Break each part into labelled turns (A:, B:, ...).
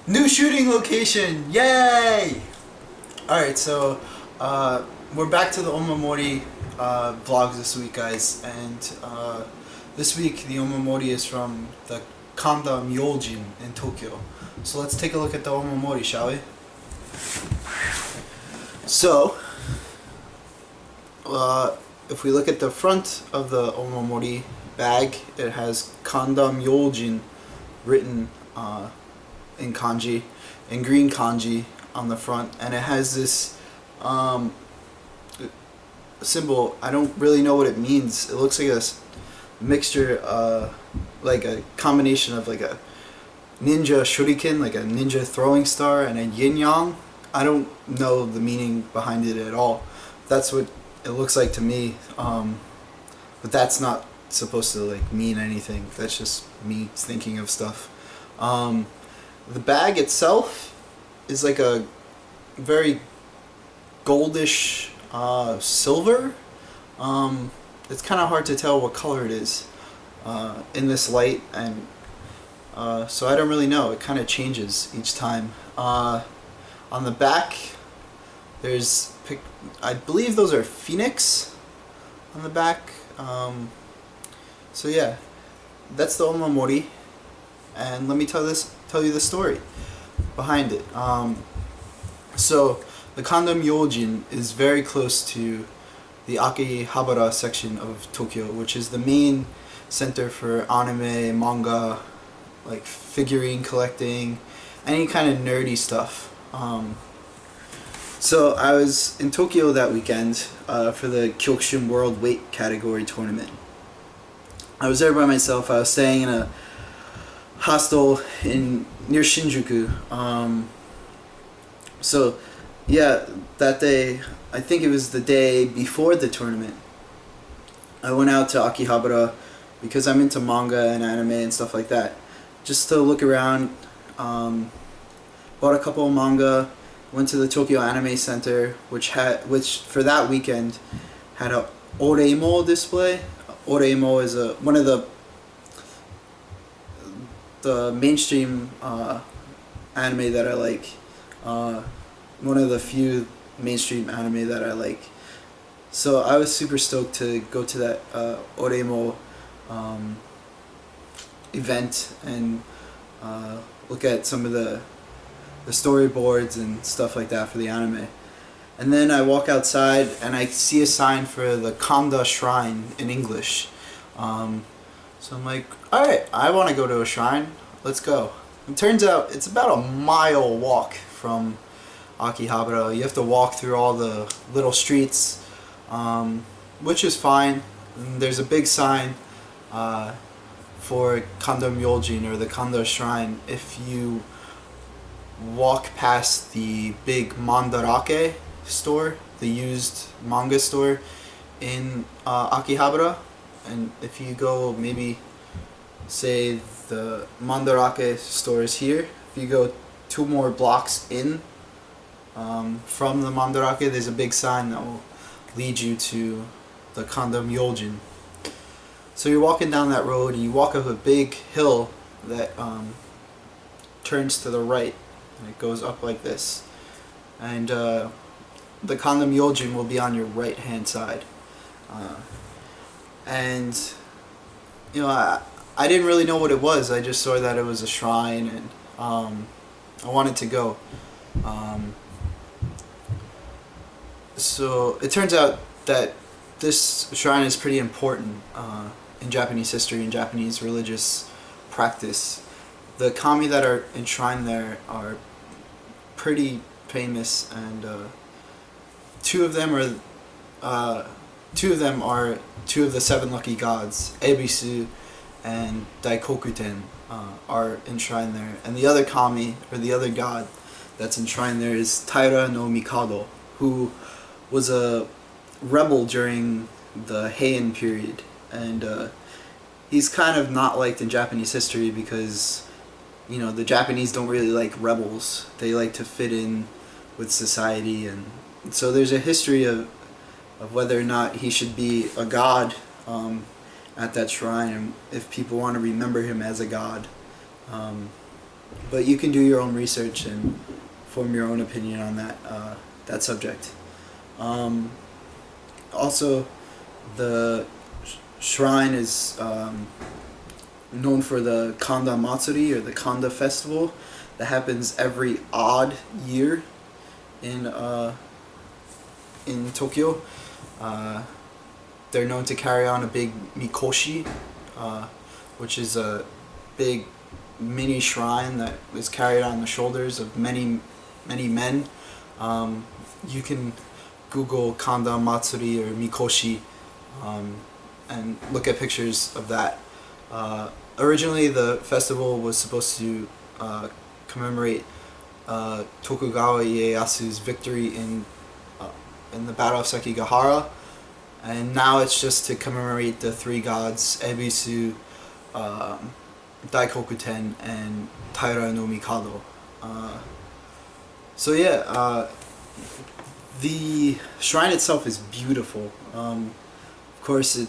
A: New shooting location! Yay! Alright, so we're back to the Omamori vlogs this week, guys. And this week the Omamori is from the Kanda Myoujin in Tokyo. So let's take a look at the Omamori, shall we? So, if we look at the front of the Omamori bag, it has Kanda Myoujin written in kanji, in green kanji on the front, and it has this symbol. I don't really know what it means. It looks like a mixture, like a combination of like a ninja shuriken, like a ninja throwing star, and a yin yang. I don't know the meaning behind it at all. That's what it looks like to me, but that's not supposed to like mean anything. That's just me thinking of stuff. The bag itself is like a very goldish silver. It's kind of hard to tell what color it is in this light, and so I don't really know. It kind of changes each time. On the back, there's, I believe those are phoenix on the back. So yeah, that's the Omamori, and let me tell you the story behind it. So the Kanda Myoujin is very close to the Akihabara section of Tokyo, which is the main center for anime, manga, like figurine collecting, any kind of nerdy stuff. So I was in Tokyo that weekend for the Kyokushin World Weight Category Tournament. I was there by myself. I was staying in a hostel near Shinjuku. So yeah, that day, I think it was the day before the tournament, I went out to Akihabara because I'm into manga and anime and stuff like that, just to look around. Bought a couple of manga, went to the Tokyo Anime Center, which for that weekend had a Oreimo display. Oreimo is one of the mainstream anime that I like. One of the few mainstream anime that I like. So I was super stoked to go to that Oreimo event and look at some of the storyboards and stuff like that for the anime. And then I walk outside and I see a sign for the Kanda Shrine in English. So I'm like, alright, I want to go to a shrine. Let's go. It turns out it's about a mile walk from Akihabara. You have to walk through all the little streets, which is fine. And there's a big sign for Kanda Myoujin, or the Kanda Shrine, if you walk past the big Mandarake store, the used manga store in Akihabara. And if you go, maybe say the Mandarake store is here, if you go 2 more blocks in from the Mandarake, there's a big sign that will lead you to the Kanda Myoujin. So you're walking down that road and you walk up a big hill that turns to the right, and it goes up like this. And the Kanda Myoujin will be on your right hand side. And you know, I didn't really know what it was. I just saw that it was a shrine, and I wanted to go. So it turns out that this shrine is pretty important in Japanese history and Japanese religious practice. The kami that are enshrined there are pretty famous, and two of them are two of the 7 lucky gods. Ebisu and Daikokuten are enshrined there, and the other kami, or the other god that's enshrined there, is Taira no Mikado, who was a rebel during the Heian period, and he's kind of not liked in Japanese history because, you know, the Japanese don't really like rebels. They like to fit in with society, and so there's a history of whether or not he should be a god at that shrine, and if people want to remember him as a god. But you can do your own research and form your own opinion on that subject. Also, the shrine is known for the Kanda Matsuri, or the Kanda festival, that happens every odd year in Tokyo. They're known to carry on a big mikoshi, which is a big mini shrine that is carried on the shoulders of many men. You can Google Kanda Matsuri or Mikoshi and look at pictures of that. Originally, the festival was supposed to commemorate Tokugawa Ieyasu's victory in the Battle of Sekigahara, and now it's just to commemorate the three gods Ebisu, Daikokuten, and Taira no Mikado. So yeah, the shrine itself is beautiful. Of course,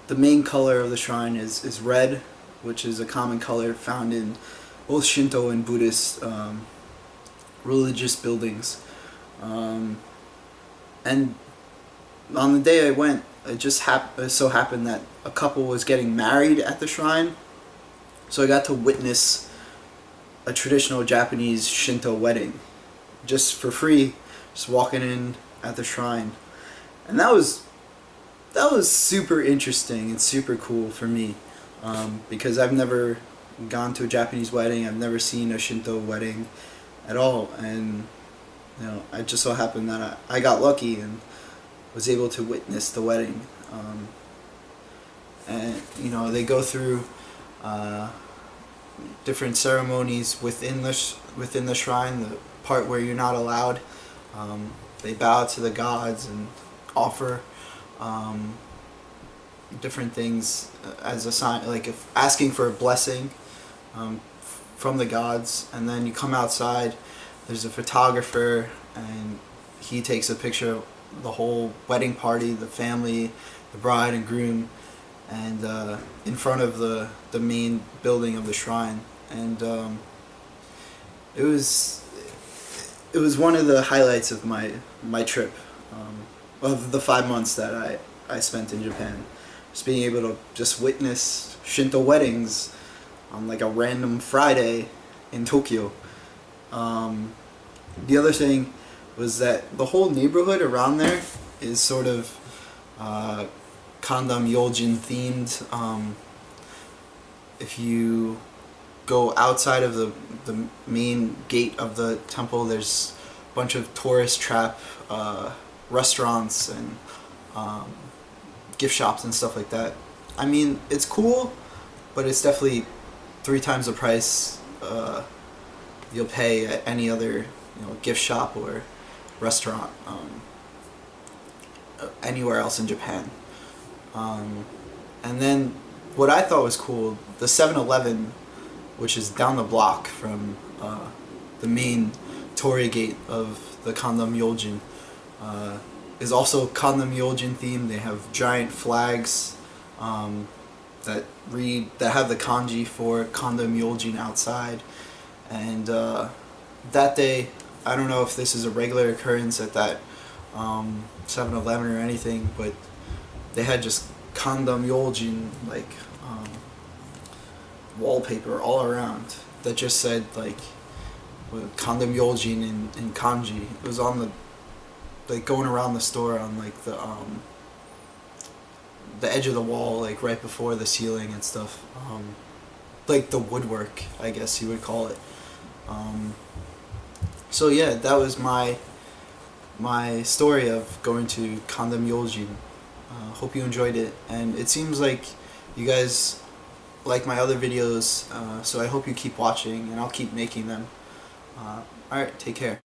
A: the main color of the shrine is red, which is a common color found in both Shinto and Buddhist religious buildings. And on the day I went, it just so happened that a couple was getting married at the shrine, so I got to witness a traditional Japanese Shinto wedding just for free, just walking in at the shrine. And that was super interesting and super cool for me, because I've never gone to a Japanese wedding. I've never seen a Shinto wedding at all, and I just so happened that I got lucky and was able to witness the wedding. And they go through different ceremonies within the shrine. The part where you're not allowed, they bow to the gods and offer different things as a sign, like if asking for a blessing from the gods. And then you come outside, there's a photographer, and he takes a picture of the whole wedding party, the family, the bride and groom, and in front of the main building of the shrine. And it was one of the highlights of my trip, of the 5 months that I spent in Japan. Just being able to just witness Shinto weddings on like a random Friday in Tokyo. The other thing was that the whole neighborhood around there is sort of Kanda Myoujin themed. If you go outside of the main gate of the temple, there's a bunch of tourist trap restaurants and gift shops and stuff like that. I mean, it's cool, but it's definitely 3 times the price you'll pay at any other gift shop or restaurant anywhere else in Japan. And then what I thought was cool, the 7-Eleven, which is down the block from the main torii gate of the Kanda Myoujin, is also Kanda Myoujin themed. They have giant flags that have the kanji for Kanda Myoujin outside. And that day, I don't know if this is a regular occurrence at that 7-Eleven or anything, but they had just Kanda Myoujin like wallpaper all around that just said like Kanda Myoujin in kanji. It was on going around the store on like the edge of the wall, like right before the ceiling and stuff, like the woodwork, I guess you would call it. So yeah, that was my story of going to Kanda Myoujin. Hope you enjoyed it, and it seems like you guys like my other videos, so I hope you keep watching, and I'll keep making them. Alright, take care.